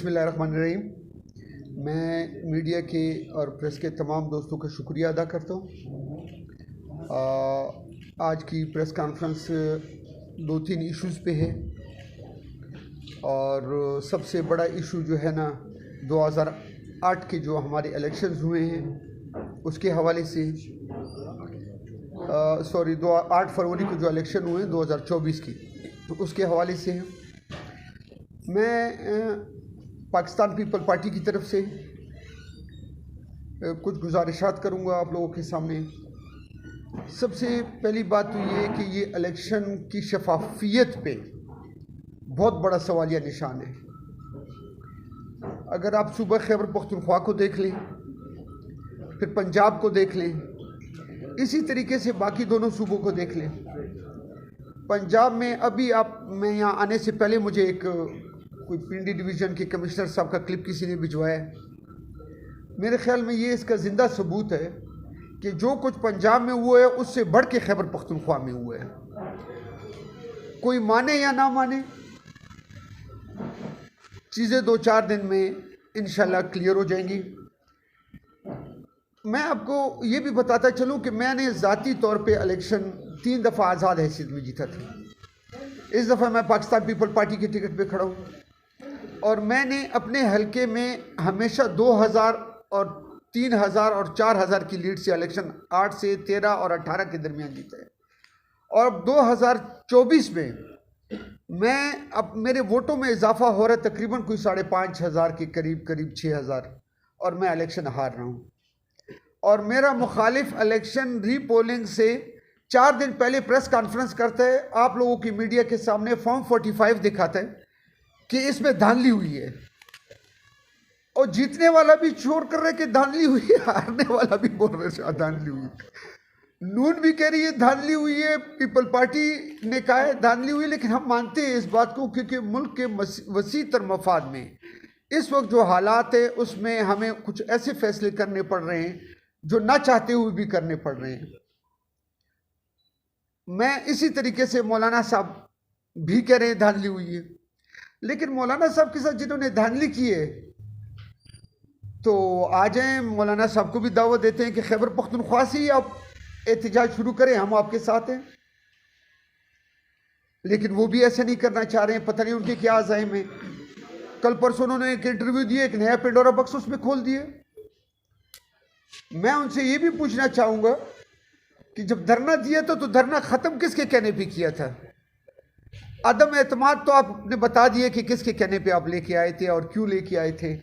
बिस्मिल्लाहिर्रहमानिर्रहीम। मैं मीडिया के और प्रेस के तमाम दोस्तों का शुक्रिया अदा करता हूँ। आज की प्रेस कॉन्फ्रेंस 2-3 इश्यूज़ पे है और सबसे बड़ा इशू जो है ना 2008 के जो हमारे इलेक्शंस हुए हैं उसके हवाले से 8 फरवरी को जो इलेक्शन हुए 2024 की, तो उसके हवाले से है। मैं पाकिस्तान पीपल पार्टी की तरफ से कुछ गुजारिशात करूंगा आप लोगों के सामने। सबसे पहली बात तो ये है कि ये इलेक्शन की शफाफियत पे बहुत बड़ा सवालिया निशान है। अगर आप सूबा खैबर पख्तूनख्वा को देख लें, फिर पंजाब को देख लें, इसी तरीके से बाकी दोनों सूबों को देख लें। पंजाब में अभी मैं यहाँ आने से पहले मुझे एक कोई पिंडी डिवीज़न के कमिश्नर साहब का क्लिप किसी ने भिजवाया। मेरे ख्याल में ये इसका ज़िंदा सबूत है कि जो कुछ पंजाब में हुआ है उससे बढ़ के खैबर पख्तूनख्वा में हुआ है। कोई माने या ना माने, चीज़ें 2-4 दिन में इंशाल्लाह क्लियर हो जाएंगी। मैं आपको ये भी बताता चलूँ कि मैंने ज़ाती तौर पे इलेक्शन 3 दफ़ा आज़ाद हैसियत में जीता था। इस दफ़ा मैं पाकिस्तान पीपल पार्टी के टिकट पे खड़ा हूँ और मैंने अपने हलके में हमेशा 2000 और 3000 और 4000 की लीड से इलेक्शन 8 से 13 और 18 के दरमियान जीता है। और अब 2024 में मैं अब मेरे वोटों में इजाफा हो रहा है, तकरीबन कोई 5500 के करीब 6000, और मैं इलेक्शन हार रहा हूँ। और मेरा मुखालिफ इलेक्शन रीपोलिंग से 4 दिन पहले प्रेस कॉन्फ्रेंस करता है, आप लोगों की मीडिया के सामने फॉर्म 45 दिखाता है कि इसमें धांधली हुई है, और जीतने वाला भी शोर कर रहा है कि धांधली हुई है, हारने वाला भी बोल रहा है धांधली हुई है। नून भी कह रही है धांधली हुई है, पीपल पार्टी ने कहा है धांधली हुई, लेकिन हम मानते हैं इस बात को क्योंकि मुल्क के वसी तर मफाद में इस वक्त जो हालात है उसमें हमें कुछ ऐसे फैसले करने पड़ रहे हैं जो ना चाहते हुए भी करने पड़ रहे हैं। मैं इसी तरीके से मौलाना साहब भी कह रहे हैं धांधली हुई है, लेकिन मौलाना साहब के साथ जिन्होंने धांधली की है तो आ जाएं, मौलाना साहब को भी दावत देते हैं कि खैबर पख्तूनख्वा से ही आप एहतजाज शुरू करें, हम आपके साथ हैं। लेकिन वो भी ऐसा नहीं करना चाह रहे हैं, पता नहीं उनके क्या अज़ाइम है। कल परसों उन्होंने एक इंटरव्यू दिए, एक नया पेंडोरा बक्स उसमें खोल दिए। मैं उनसे ये भी पूछना चाहूँगा कि जब धरना दिया था तो धरना ख़त्म किसके कहने पे किया था? अदम एतमाद तो आपने बता दिए कि किसके कहने पे आप लेके आए थे और क्यों लेके आए थे।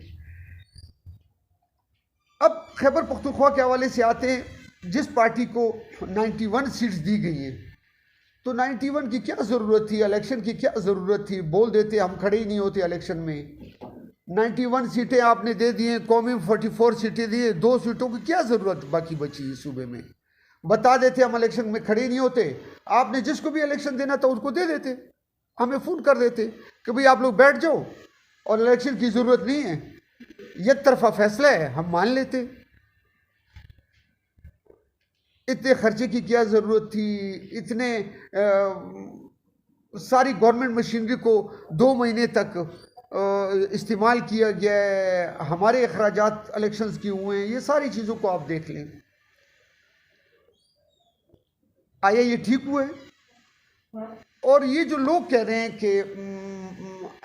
अब खैबर पख्तूनख्वा के हवाले से आते हैं। जिस पार्टी को 91 सीट्स दी गई हैं, तो 91 की क्या ज़रूरत थी, इलेक्शन की क्या ज़रूरत थी? बोल देते हम खड़े ही नहीं होते इलेक्शन में। 91 सीटें आपने दे दी हैं, कौमी 44 सीटें दी हैं, 2 सीटों की क्या ज़रूरत बाकी बची है सूबे में? बता देते हम इलेक्शन में खड़े नहीं होते। आपने जिसको भी इलेक्शन देना था उसको दे देते, हमें फ़ोन कर देते कि भाई आप लोग बैठ जाओ और इलेक्शन की ज़रूरत नहीं है, एक तरफा फैसला है, हम मान लेते। इतने खर्चे की क्या ज़रूरत थी? इतने सारी गवर्नमेंट मशीनरी को 2 महीने तक इस्तेमाल किया गया है, हमारे अखराजात इलेक्शंस की हुए हैं, ये सारी चीज़ों को आप देख लें। आया ये ठीक हुआ है? और ये जो लोग कह रहे हैं कि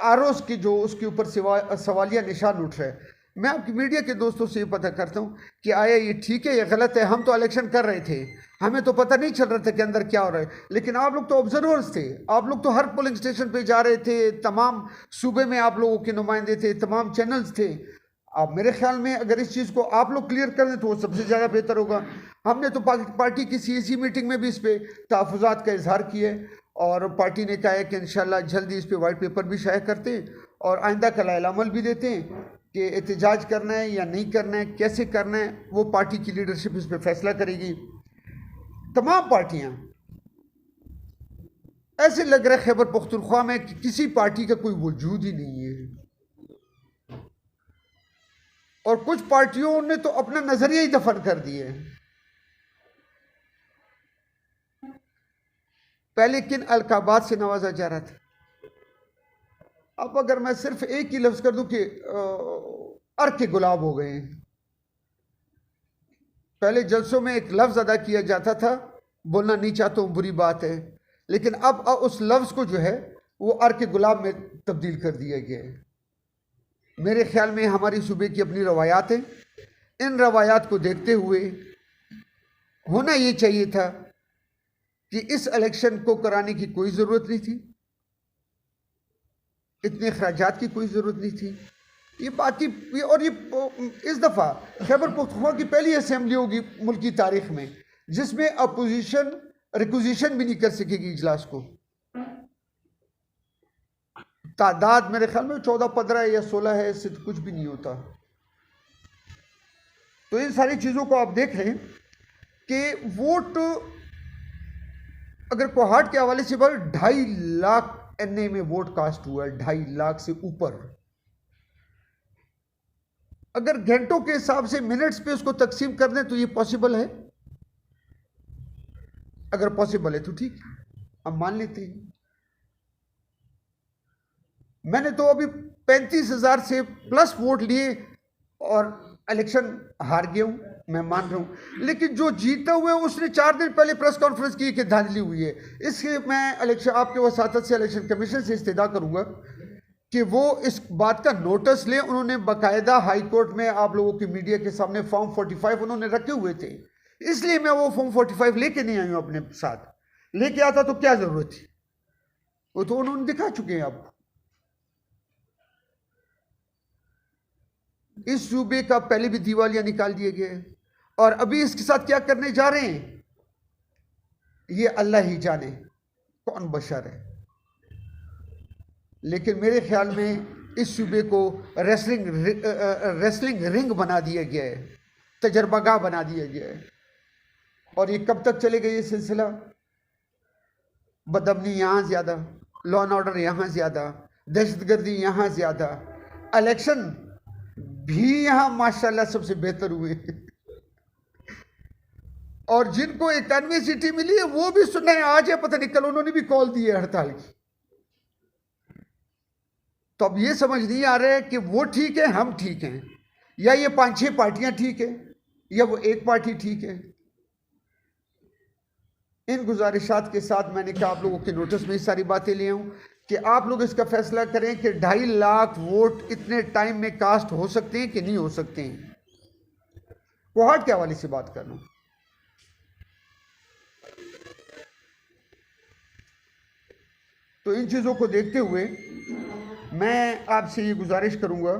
आरोस के जो उसके ऊपर सवालिया निशान उठ रहा है, मैं आपकी मीडिया के दोस्तों से ये पता करता हूँ कि आया ये ठीक है या गलत है। हम तो इलेक्शन कर रहे थे, हमें तो पता नहीं चल रहा था कि अंदर क्या हो रहा है, लेकिन आप लोग तो ऑब्जर्वर्स थे, आप लोग तो हर पोलिंग स्टेशन पे जा रहे थे, तमाम सूबे में आप लोगों के नुमाइंदे थे, तमाम चैनल्स थे। अब मेरे ख्याल में अगर इस चीज़ को आप लोग क्लियर कर दें तो वो सबसे ज़्यादा बेहतर होगा। हमने तो पार्टी की CAC मीटिंग में भी इस पर तहफ़्फ़ुज़ात का इजहार किया है और पार्टी ने कहा है कि इंशाल्लाह जल्दी इस पर वाइट पेपर भी शाया करते हैं और आइंदा का लाइल-अमल भी देते हैं कि एहतजाज करना है या नहीं करना है, कैसे करना है, वो पार्टी की लीडरशिप इस पर फैसला करेगी। तमाम पार्टियाँ, ऐसे लग रहा है खैबर पख्तूनख्वा में कि किसी पार्टी का कोई वजूद ही नहीं है, और कुछ पार्टियों ने तो अपना नजरिया ही दफन कर दिए। पहले किन अलकाबात से नवाजा जा रहा था? अब अगर मैं सिर्फ एक ही लफ्ज़ कर दूं कि अर्क के गुलाब हो गए हैं। पहले जलसों में एक लफ्ज़ अदा किया जाता था, बोलना नहीं चाहता हूँ, बुरी बात है, लेकिन अब उस लफ्ज़ को जो है वो अर्क के गुलाब में तब्दील कर दिया गया है। मेरे ख्याल में हमारी सूबे की अपनी रवायात हैं, इन रवायात को देखते हुए होना ये चाहिए था कि इस इलेक्शन को कराने की कोई ज़रूरत नहीं थी, इतने अखराजात की कोई ज़रूरत नहीं थी। ये बाकी और ये इस दफ़ा खैबर पख्तूनख्वा की पहली असेंबली होगी मुल्क की तारीख में जिसमें अपोजिशन रिक्विजिशन भी नहीं कर सकेगी इजलास को। तादाद मेरे ख्याल में 14, 15 या 16 है, इससे तो कुछ भी नहीं होता। तो इन सारी चीज़ों को आप देख रहे हैं कि वोट अगर कोहाट के हवाले से बात, 2.5 लाख NA में वोट कास्ट हुआ है, 2.5 लाख से ऊपर। अगर घंटों के हिसाब से मिनट्स पे उसको तकसीम कर दें तो ये पॉसिबल है। अगर पॉसिबल है तो ठीक, हम मान लेते हैं। मैंने तो अभी 35,000 से प्लस वोट लिए और इलेक्शन हार गया हूं, मैं मान रहा हूं, लेकिन जो जीता हुआ है उसने 4 दिन पहले प्रेस कॉन्फ्रेंस की कि धांधली हुई है। इसलिए मैं इलेक्शन आपके वसातत से इलेक्शन कमीशन से इस्तेदा करूंगा कि वो इस बात का नोटिस लें। उन्होंने बाकायदा हाई कोर्ट में आप लोगों की मीडिया के सामने फॉर्म 45 उन्होंने रखे हुए थे, इसलिए मैं वो फॉर्म 45 लेके नहीं आई हूं अपने साथ। लेके आता तो क्या जरूरत थी, वो तो उन्होंने दिखा चुके हैं। अब इस सूबे का पहले भी दिवालिया निकाल दिए गए और अभी इसके साथ क्या करने जा रहे हैं ये अल्लाह ही जाने, कौन बशर है। लेकिन मेरे ख्याल में इस सूबे को रेसलिंग रिंग बना दिया गया है, तजर्बागाह बना दिया गया है। और ये कब तक चलेगा ये सिलसिला? बदअमनी यहाँ ज़्यादा, लॉ एंड ऑर्डर यहाँ ज़्यादा, दहशतगर्दी यहाँ ज़्यादा, इलेक्शन भी यहाँ माशाल्लाह सबसे बेहतर हुए और जिनको 91 सीटें मिली है वो भी सुने आज है, पता नहीं कल उन्होंने भी कॉल दी है हड़ताल की। तो अब ये समझ नहीं आ रहा है कि वो ठीक है, हम ठीक हैं, या ये 5-6 पार्टियां ठीक है, या वो एक पार्टी ठीक है। इन गुजारिशात के साथ मैंने कहा आप लोगों के नोटिस में ये सारी बातें ले आऊं कि आप लोग इसका फैसला करें कि 2.5 लाख वोट इतने टाइम में कास्ट हो सकते हैं कि नहीं हो सकते हैं। कोहाट के हवाले से बात कर रहा हूं। तो इन चीज़ों को देखते हुए मैं आपसे ये गुजारिश करूंगा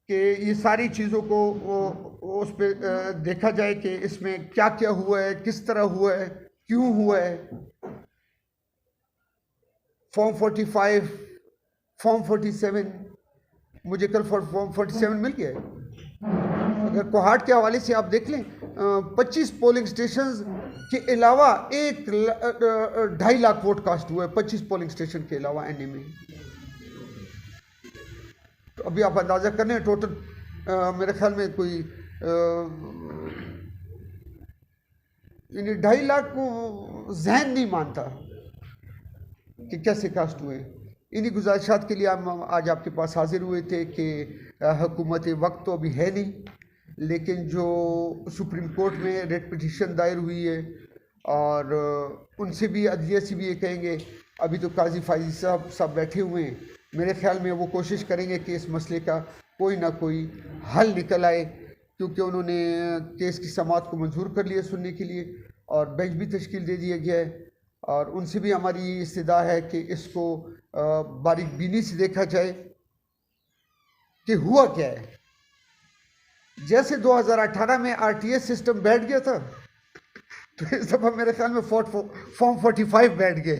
कि ये सारी चीज़ों को उस पर देखा जाए कि इसमें क्या क्या हुआ है, किस तरह हुआ है, क्यों हुआ है। फॉर्म 45, फॉर्म 47, मुझे कल फॉर्म 47 मिल गया है। अगर कोहाट के हवाले से आप देख लें 25 पोलिंग स्टेशंस के अलावा 2.5 लाख वोट कास्ट हुआ है, 25 पोलिंग स्टेशन के अलावा NA में। तो अभी आप अंदाज़ा करने टोटल मेरे ख्याल में कोई 2.5 लाख को जहन नहीं मानता कि कैसे कास्ट हुए। इन्हीं गुजारिशात के लिए हम आज आपके पास हाजिर हुए थे कि हुकूमत वक्त तो अभी है नहीं, लेकिन जो सुप्रीम कोर्ट में रेट पिटीशन दायर हुई है और उनसे भी अदलिया से भी ये कहेंगे, अभी तो काजी फाइजी साहब बैठे हुए हैं, मेरे ख्याल में वो कोशिश करेंगे कि इस मसले का कोई ना कोई हल निकल आए, क्योंकि उन्होंने केस की समाअत को मंजूर कर लिया सुनने के लिए और बेंच भी तश्कील दे दिया गया है। और उनसे भी हमारी इस्तदा है कि इसको बारीक बीनी से देखा जाए कि हुआ क्या है। जैसे 2018 में RTS सिस्टम बैठ गया था तो इस दफ़ा मेरे ख्याल में फॉर्म 45 बैठ गए।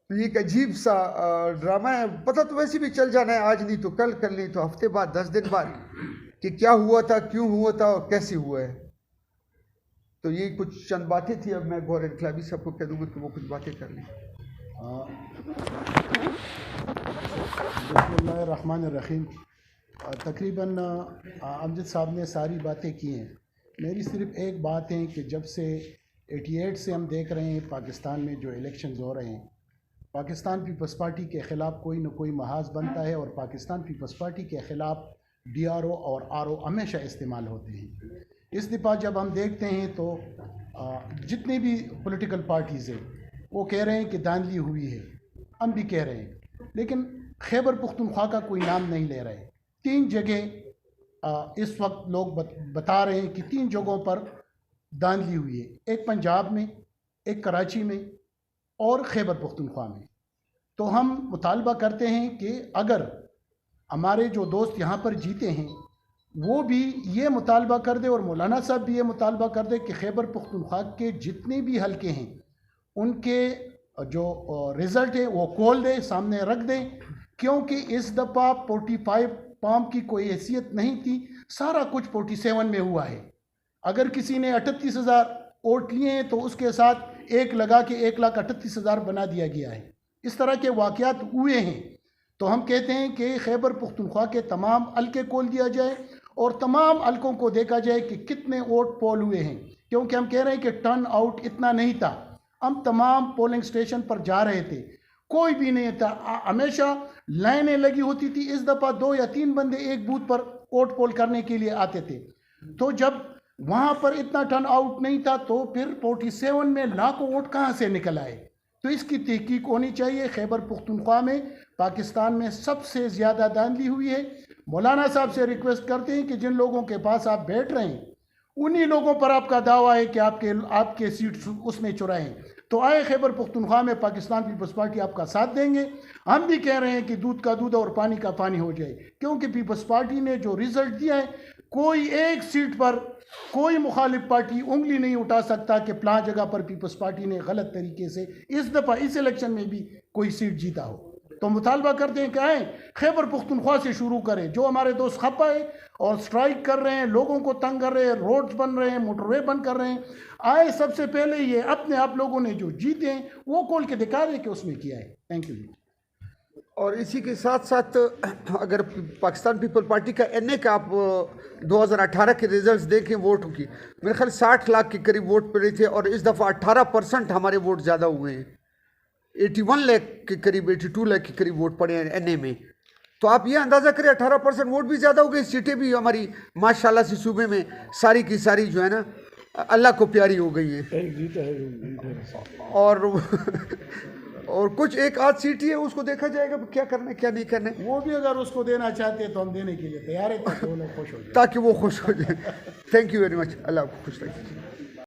तो ये एक अजीब सा ड्रामा है। पता तो वैसे भी चल जाना है, आज नहीं तो कल नहीं तो हफ्ते बाद, 10 दिन बाद, कि क्या हुआ था, क्यों हुआ था और कैसे हुआ है। तो ये कुछ चंद बातें थी। अब मैं गौहर इनकलाबी साहब को कह दूँगा कि वो कुछ बातें कर लें। बिस्मिल्लाहिर्रहमानिर्रहीम। तकरीबन अमजद साहब ने सारी बातें की हैं। मेरी सिर्फ एक बात है कि जब से 88 से हम देख रहे हैं पाकिस्तान में जो इलेक्शंस हो रहे हैं, पाकिस्तान पीपल्स पार्टी के ख़िलाफ़ कोई न कोई महाज बनता है और पाकिस्तान पीपल्स पार्टी के ख़िलाफ़ DRO और RO हमेशा इस्तेमाल होते हैं। इस दफ़ा जब हम देखते हैं तो जितनी भी पॉलिटिकल पार्टीज़ हैं वो कह रहे हैं कि धांधली हुई है, हम भी कह रहे हैं, लेकिन खैबर पुख्तनख्वा का कोई नाम नहीं ले रहे। 3 जगह इस वक्त लोग बता रहे हैं कि 3 जगहों पर धांधली हुई है, एक पंजाब में, एक कराची में और खैबर पुख्तनख्वा में। तो हम मुतालबा करते हैं कि अगर हमारे जो दोस्त यहाँ पर जीते हैं वो भी ये मुतालबा कर दे और मौलाना साहब भी ये मुतालबा कर दे कि खैबर पुख्तनख्वा के जितने भी हलके हैं उनके जो रिज़ल्ट है वो खोल दे, सामने रख दें, क्योंकि इस दफ़ा 45 पाम की कोई हैसियत नहीं थी, सारा कुछ 47 में हुआ है। अगर किसी ने 38,000 वोट लिए हैं तो उसके साथ 1 लगा के 1,38,000 बना दिया गया है। इस तरह के वाक़यात हुए हैं। तो हम कहते हैं कि खैबर पुख्तनख्वा के तमाम हलके खोल दिया जाए और तमाम हलकों को देखा जाए कि कितने वोट पोल हुए हैं, क्योंकि हम कह रहे हैं कि टर्न आउट इतना नहीं था। हम तमाम पोलिंग स्टेशन पर जा रहे थे, कोई भी नहीं था, हमेशा लाइनें लगी होती थी। इस दफ़ा 2 या 3 बंदे एक बूथ पर वोट पोल करने के लिए आते थे। तो जब वहाँ पर इतना टर्न आउट नहीं था तो फिर 47 में लाखों वोट कहाँ से निकल आए? तो इसकी तहकीक होनी चाहिए। खैबर पुख्तनख्वा में पाकिस्तान में सबसे ज़्यादा धांधली हुई है। मौलाना साहब से रिक्वेस्ट करते हैं कि जिन लोगों के पास आप बैठ रहे हैं उन्हीं लोगों पर आपका दावा है कि आपके सीट उसने चुराए हैं। तो आए खैबर पुख्तनख्वा में पाकिस्तान पीपल्स पार्टी आपका साथ देंगे। हम भी कह रहे हैं कि दूध का दूध और पानी का पानी हो जाए, क्योंकि पीपल्स पार्टी ने जो रिजल्ट दिया है, कोई एक सीट पर कोई मुखालिफ पार्टी उंगली नहीं उठा सकता कि फलां जगह पर पीपल्स पार्टी ने गलत तरीके से इस दफ़ा इस इलेक्शन में भी कोई सीट जीता हो। तो मुतालबा करते हैं कि आए खैबर पुख्तनख्वा से शुरू करें। जो हमारे दोस्त खपा है और स्ट्राइक कर रहे हैं, लोगों को तंग कर रहे हैं, रोड्स बन रहे हैं, मोटरवे बंद कर रहे हैं, आए सबसे पहले ये अपने आप लोगों ने जो जीते हैं वो खोल के दिखा रहे कि उसमें किया है। Thank you. और इसी के साथ साथ अगर पाकिस्तान पीपल पार्टी का NA का आप 2018 के रिजल्ट्स देखें वोटों की, मेरे ख्याल 60 लाख के करीब वोट पड़े थे और इस दफ़ा 18% हमारे वोट ज़्यादा हुए हैं। 81 लाख के करीब, 82 लाख के करीब वोट पड़े हैं NA में। तो आप ये अंदाज़ा करें 18% वोट भी ज़्यादा हो गए। सीटें भी हमारी माशाल्लाह से सूबे में सारी की सारी जो है ना अल्लाह को प्यारी हो गई हैं। और कुछ एक आध सीट ही है, उसको देखा जाएगा क्या करना है क्या नहीं करना है। वो भी अगर उसको देना चाहते हैं तो हम देने के लिए तैयार है, ताकि वो लोग खुश हो जाए। ताकि वो खुश हो जाए। Thank you very much. Allah आपको खुश रखे।